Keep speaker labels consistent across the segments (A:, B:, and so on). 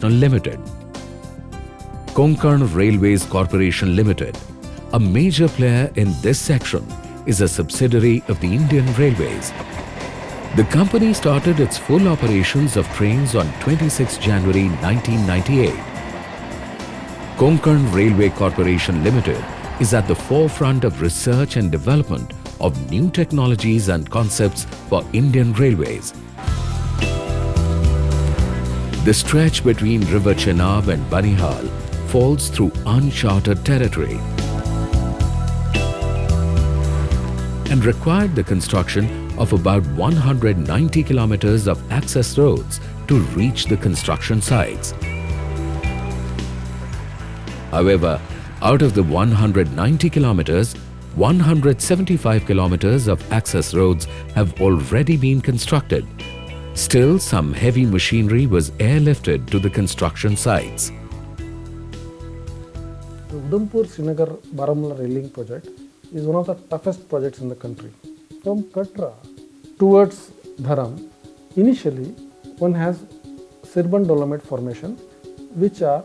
A: International Limited. Konkan Railways Corporation Limited, a major player in this section, is a subsidiary of the Indian Railways. The company started its full operations of trains on 26 January 1998. Konkan Railway Corporation Limited is at the forefront of research and development of new technologies and concepts for Indian Railways. The stretch between River Chenab and Banihal falls through uncharted territory and required the construction of about 190 kilometers of access roads to reach the construction sites. However, out of the 190 kilometers, 175 kilometers of access roads have already been constructed. Still, some heavy machinery was airlifted to the construction sites.
B: The Sultanpuri-Srinagar-Baramulla railing project is one of the toughest projects in the country. From Katra towards Dharam, initially one has Sirban Dolomite formation, which are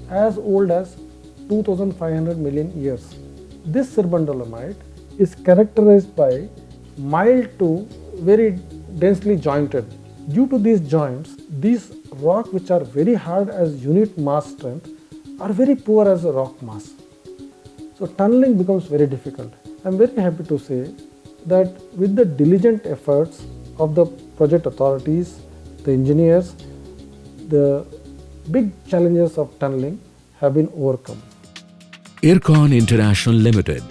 B: as old as 2500 million years. This Sirban Dolomite is characterized by mild to very densely jointed. Due to these joints, these rock which are very hard as unit mass strength are very poor as a rock mass. So tunneling becomes very difficult. I am very happy to say that with the diligent efforts of the project authorities, the engineers, the big challenges of tunneling have been overcome.
A: Ircon International Limited,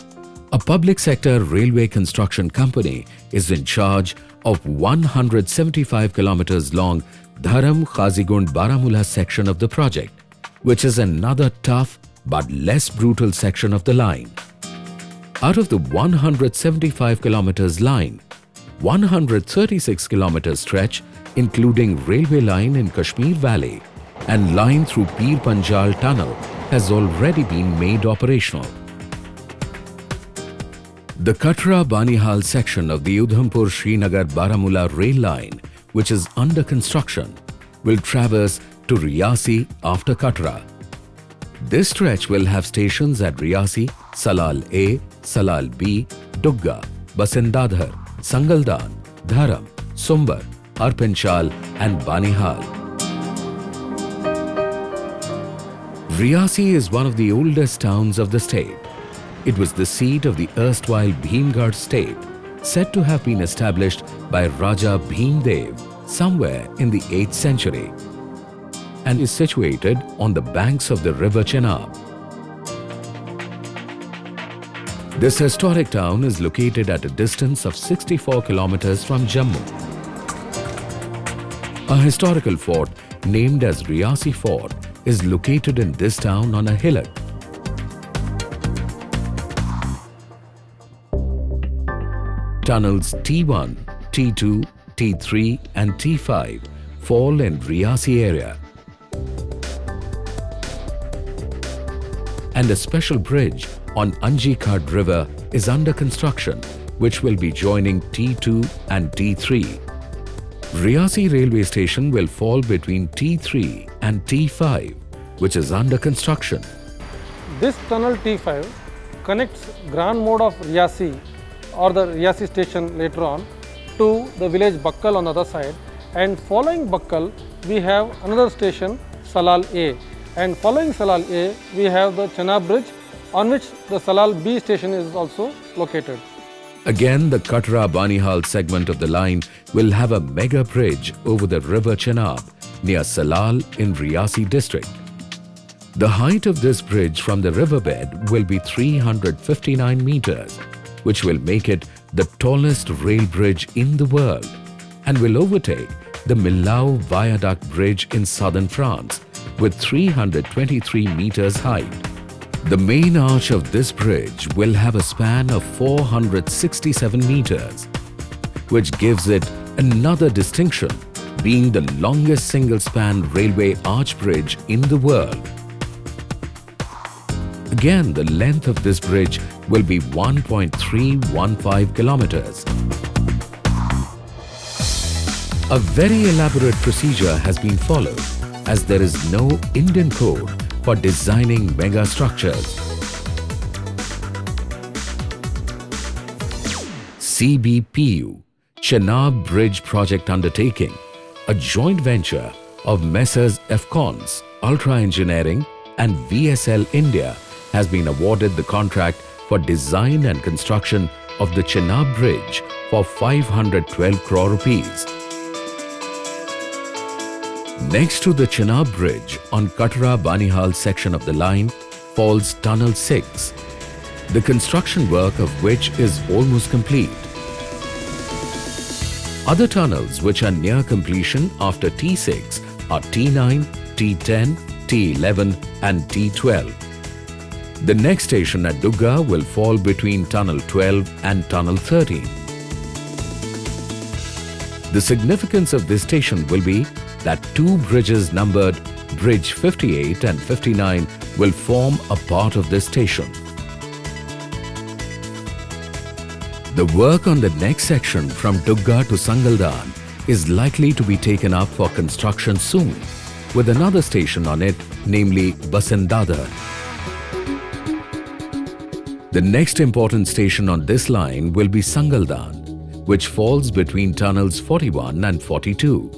A: a public sector railway construction company, is in charge of 175 kilometers long Dharam-Khazigund-Baramulla section of the project, which is another tough but less brutal section of the line. Out of the 175 kilometers line, 136 kilometers stretch, including railway line in Kashmir Valley and line through Pir Panjal Tunnel, has already been made operational. The Katra-Banihal section of the Sultanpuri-Srinagar-Baramulla rail line, which is under construction, will traverse to Riyasi after Katra. This stretch will have stations at Riyasi, Salal A, Salal B, Dugga, Basindadhar, Sangaldan, Dharam, Sumbar, Arpanchal and Banihal. Riyasi is one of the oldest towns of the state. It was the seat of the erstwhile Bhimgarh state, said to have been established by Raja Bhimdev somewhere in the 8th century, and is situated on the banks of the river Chenab. This historic town is located at a distance of 64 kilometers from Jammu. A historical fort named as Riyasi Fort is located in this town on a hillock. Tunnels T1, T2, T3 and T5 fall in Riyasi area. And a special bridge on Anji-Khat River is under construction, which will be joining T2 and T3. Riyasi railway station will fall between T3 and T5, which is under construction.
B: This tunnel T5 connects Grand Mode of Riyasi or the Riyasi station later on to the village Bakkal on the other side, and following Bakkal we have another station Salal A, and following Salal A we have the Chenab bridge on which the Salal B station is also located.
A: Again, the Katra-Banihal segment of the line will have a mega bridge over the river Chenab near Salal in Riyasi district. The height of this bridge from the riverbed will be 359 meters, which will make it the tallest rail bridge in the world and will overtake the Millau Viaduct Bridge in southern France with 323 meters height. The main arch of this bridge will have a span of 467 meters, which gives it another distinction, being the longest single-span railway arch bridge in the world. Again, the length of this bridge will be 1.315 kilometers. A very elaborate procedure has been followed as there is no Indian code for designing mega structures. CBPU, Chenab Bridge Project Undertaking, a joint venture of Messrs Efcons, Ultra Engineering and VSL India, has been awarded the contract for design and construction of the Chenab Bridge for 512 crore rupees. Next to the Chenab Bridge on Katra-Banihal section of the line falls Tunnel 6, the construction work of which is almost complete. Other tunnels which are near completion after T6 are T9, T10, T11 and T12. The next station at Dugga will fall between Tunnel 12 and Tunnel 13. The significance of this station will be that two bridges numbered Bridge 58 and 59 will form a part of this station. The work on the next section from Dugga to Sangaldan is likely to be taken up for construction soon, with another station on it, namely Basendadar. The next important station on this line will be Sangaldan, which falls between tunnels 41 and 42.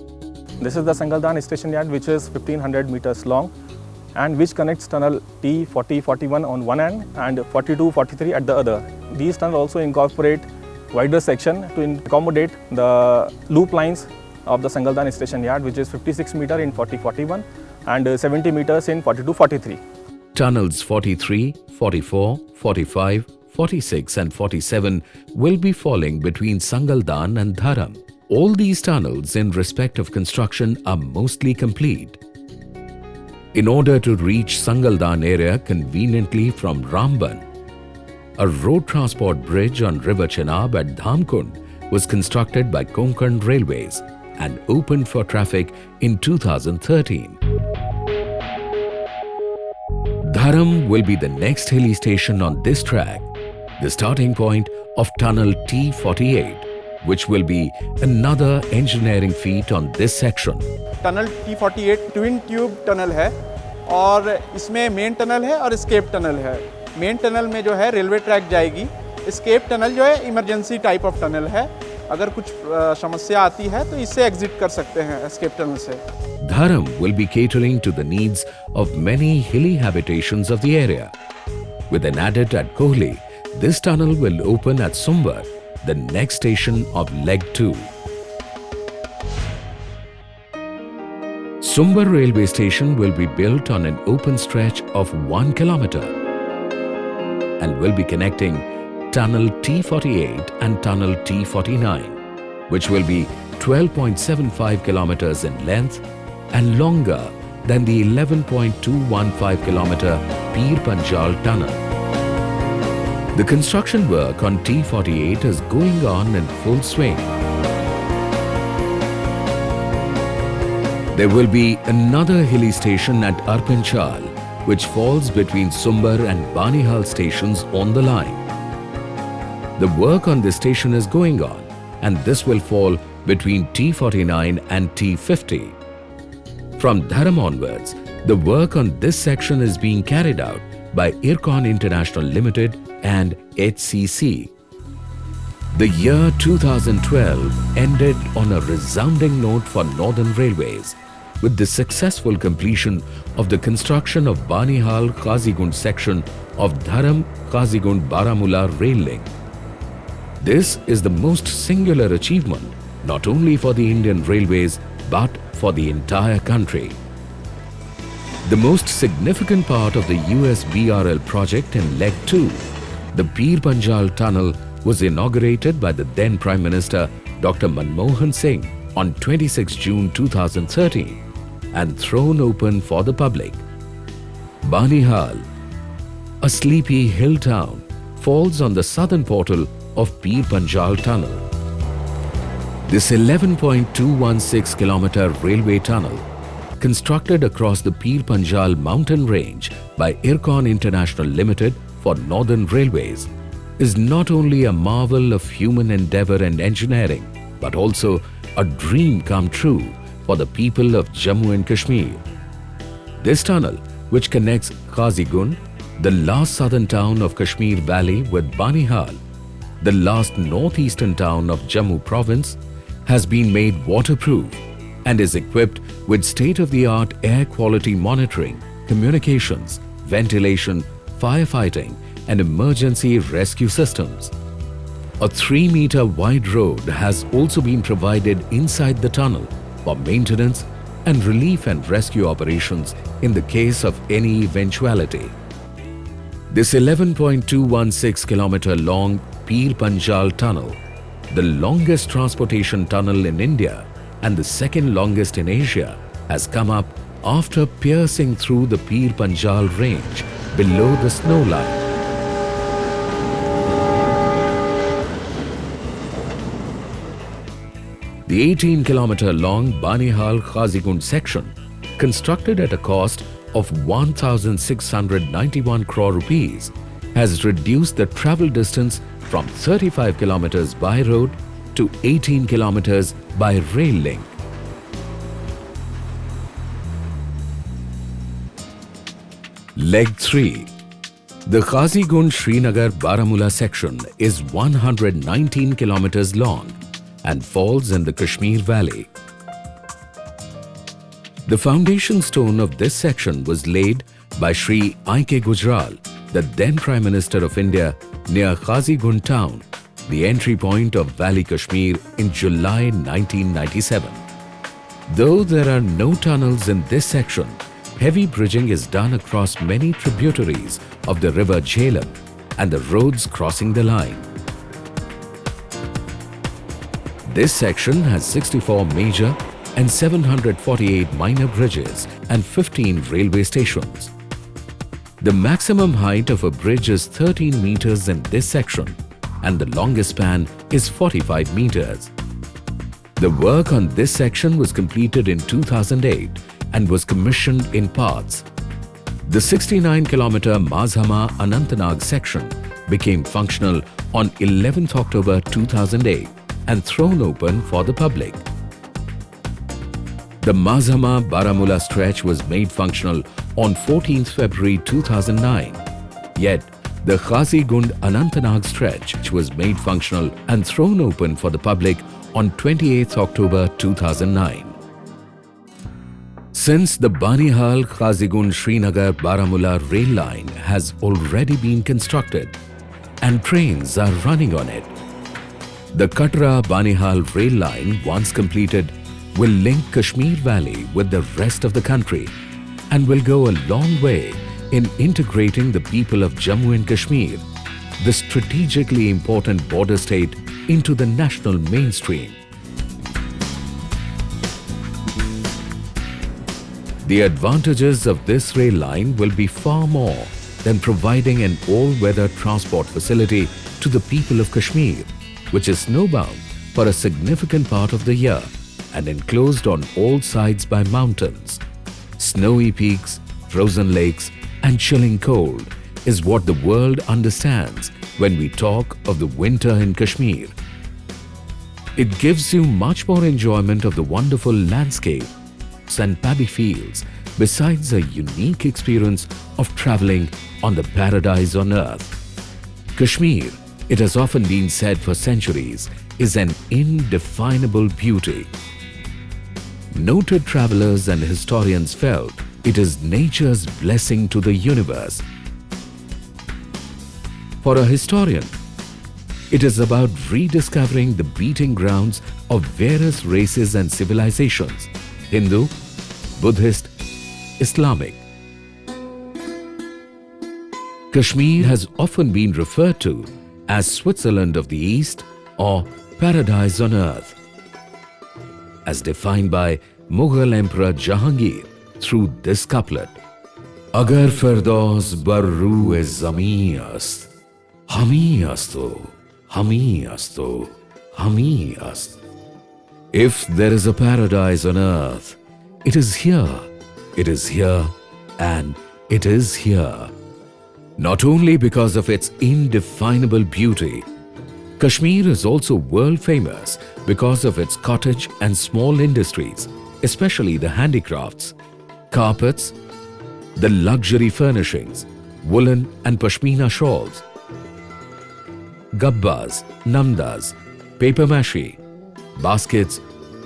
C: This is the Sangaldan station yard, which is 1500 meters long and which connects tunnel T40-41 on one end and 42-43 at the other. These tunnels also incorporate wider section to accommodate the loop lines of the Sangaldan station yard, which is 56 meter in 40-41 and 70 meters in 42-43.
A: Tunnels 43, 44, 45, 46 and 47 will be falling between Sangaldan and Dharam. All these tunnels in respect of construction are mostly complete. In order to reach Sangaldan area conveniently from Ramban, a road transport bridge on River Chenab at Dhamkund was constructed by Konkan Railways and opened for traffic in 2013. Dharam will be the next hilly station on this track, the starting point of Tunnel T48, which will be another engineering feat on this section.
D: Tunnel T48 twin tube tunnel है और इसमें main tunnel है और escape tunnel है। Main tunnel में जो है railway track जाएगी, स्केप टनल जो है इमरजेंसी टाइप ऑफ टनल है। अगर कुछ समस्या आती है तो इससे एग्जिट कर सकते हैं स्केप टनल से।
A: Dharam will be catering to the needs of many hilly habitations of the area. With an adit at Kohli, this tunnel will open at Sumbar, the next station of Leg 2. Sumbar railway station will be built on an open stretch of 1 kilometer and will be connecting Tunnel T48 and Tunnel T49, which will be 12.75 kilometers in length and longer than the 11.215 kilometer Pir Panjal tunnel. The construction work on T48 is going on in full swing. There will be another hilly station at Arpanchal, which falls between Sumbar and Banihal stations on the line. The work on this station is going on, and this will fall between T49 and T50. From Dharam onwards, the work on this section is being carried out by Ircon International Limited and HCC. The year 2012 ended on a resounding note for Northern Railways, with the successful completion of the construction of Banihal-Kazigund section of Dharam-Kazigund-Baramulla rail link. This is the most singular achievement not only for the Indian Railways but for the entire country. The most significant part of the USBRL project in Leg 2, the Pir Panjal Tunnel, was inaugurated by the then Prime Minister Dr. Manmohan Singh on 26 June 2013 and thrown open for the public. Banihal, a sleepy hill town, falls on the southern portal of Pir Panjal Tunnel. This 11.216 kilometer railway tunnel, constructed across the Pir Panjal mountain range by Ircon International Limited for Northern Railways, is not only a marvel of human endeavour and engineering, but also a dream come true for the people of Jammu and Kashmir This tunnel, which connects Qazigund, the last southern town of Kashmir Valley, with Banihal, the last northeastern town of Jammu province, has been made waterproof and is equipped with state-of-the-art air quality monitoring, communications, ventilation, firefighting and emergency rescue systems. A 3-meter wide road has also been provided inside the tunnel for maintenance and relief and rescue operations in the case of any eventuality. This 11.216 kilometer long Pir Panjal tunnel, the longest transportation tunnel in India and the second longest in Asia, has come up after piercing through the Pir Panjal range below the snow line. The 18-kilometer long Banihal-Qazigund section, constructed at a cost of 1,691 crore rupees, has reduced the travel distance from 35 kilometers by road to 18 kilometers by rail link. Leg 3. The Qazigund-Srinagar-Baramulla section is 119 kilometers long and falls in the Kashmir Valley. The foundation stone of this section was laid by Shri I.K. Gujral, the then Prime Minister of India, near Qazigund town, the entry point of Valley Kashmir, in July 1997. Though there are no tunnels in this section, heavy bridging is done across many tributaries of the river Jhelum and the roads crossing the line. This section has 64 major and 748 minor bridges and 15 railway stations. The maximum height of a bridge is 13 meters in this section and the longest span is 45 meters. The work on this section was completed in 2008 and was commissioned in parts. The 69-kilometer Mazhama Anantnag section became functional on 11th October 2008 and thrown open for the public. The Mazhama Baramulla stretch was made functional on 14th February 2009. Yet, the Qazigund Anantnag stretch was made functional and thrown open for the public on 28th October 2009. Since the Banihal-Qazigund-Srinagar-Baramulla rail line has already been constructed and trains are running on it, the Katra-Banihal rail line, once completed, will link Kashmir Valley with the rest of the country and will go a long way in integrating the people of Jammu and Kashmir, the strategically important border state, into the national mainstream. The advantages of this rail line will be far more than providing an all-weather transport facility to the people of Kashmir, which is snowbound for a significant part of the year and enclosed on all sides by mountains. Snowy peaks, frozen lakes and chilling cold is what the world understands when we talk of the winter in Kashmir. It gives you much more enjoyment of the wonderful landscape and paddy fields, besides a unique experience of traveling on the paradise on earth. Kashmir, it has often been said for centuries, is an indefinable beauty. Noted travelers and historians felt it is nature's blessing to the universe. For a historian, it is about rediscovering the beating grounds of various races and civilizations: Hindu, Buddhist, Islamic. Kashmir has often been referred to as Switzerland of the East or Paradise on Earth, as defined by Mughal Emperor Jahangir through this couplet: Agar Firdaus bar ruh-e zameen ast, hami asto, hami asto, hami ast. If there is a paradise on earth, it is here, and it is here. Not only because of its indefinable beauty, Kashmir is also world famous because of its cottage and small industries, especially the handicrafts, carpets, the luxury furnishings, woolen and pashmina shawls, gabbas, namdas, paper mache, baskets,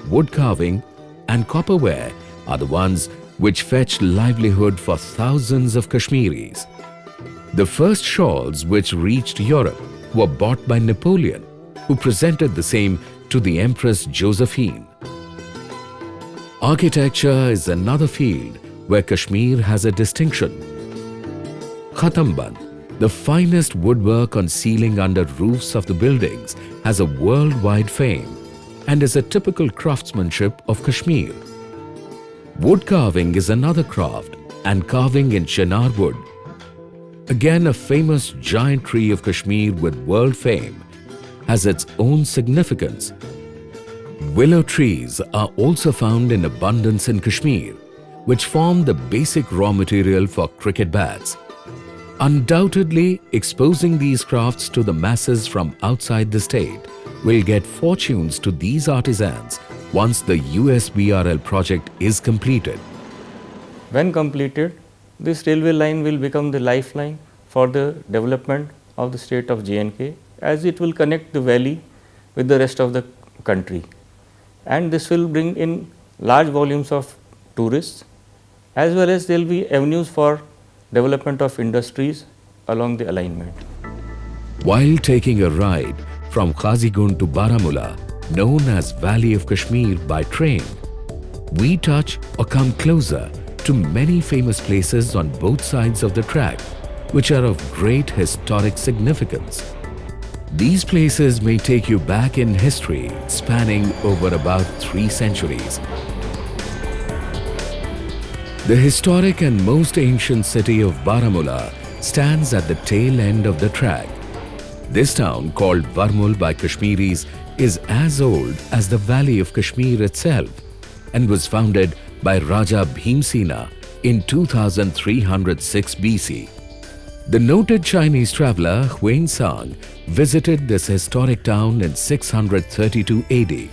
A: wood carving and copperware are the ones which fetched livelihood for thousands of Kashmiris. The first shawls which reached Europe were bought by Napoleon, who presented the same to the Empress Josephine. Architecture is another field where Kashmir has a distinction. Khatamband, the finest woodwork on ceiling under roofs of the buildings, has a worldwide fame and is a typical craftsmanship of Kashmir. Wood carving is another craft, and carving in chinar wood, again a famous giant tree of Kashmir with world fame, has its own significance. Willow trees are also found in abundance in Kashmir, which form the basic raw material for cricket bats. Undoubtedly, exposing these crafts to the masses from outside the state will get fortunes to these artisans once the USBRL project is completed.
E: When completed, this railway line will become the lifeline for the development of the state of J&K, as it will connect the valley with the rest of the country. And this will bring in large volumes of tourists, as well as there will be avenues for development of industries along the alignment.
A: While taking a ride from Qazigund to Baramulla, known as Valley of Kashmir, by train, we touch or come closer to many famous places on both sides of the track, which are of great historic significance. These places may take you back in history, spanning over about 3 centuries. The historic and most ancient city of Baramulla stands at the tail end of the track. This town, called Barmul by Kashmiris, is as old as the Valley of Kashmir itself and was founded by Raja Bhimsena in 2306 BC. The noted Chinese traveller Huansang visited this historic town in 632 AD.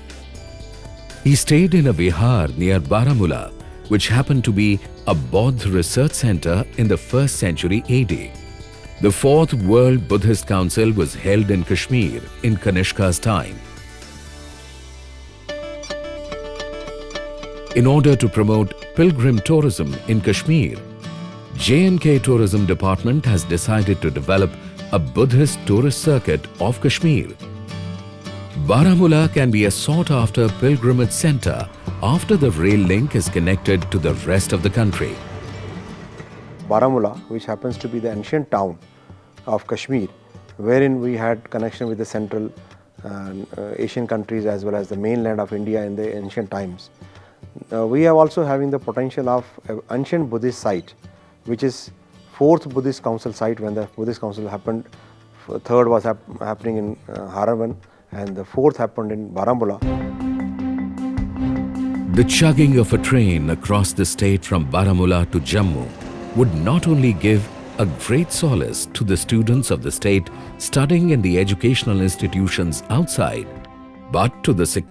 A: He stayed in a vihar near Baramulla, which happened to be a Bauddha research center in the 1st century AD. The 4th World Buddhist Council was held in Kashmir in Kanishka's time. In order to promote pilgrim tourism in Kashmir, J&K Tourism Department has decided to develop a Buddhist tourist circuit of Kashmir. Baramulla can be a sought-after pilgrimage center after the rail link is connected to the rest of the country.
F: Baramulla, which happens to be the ancient town of Kashmir, wherein we had connection with the central Asian countries as well as the mainland of India in the ancient times. We are also having the potential of an ancient Buddhist site, which is 4th Buddhist Council site. When the Buddhist Council happened, 3rd was happening in Haravan and the 4th happened in Baramulla.
A: The chugging of a train across the state from Baramulla to Jammu would not only give a great solace to the students of the state studying in the educational institutions outside, but to the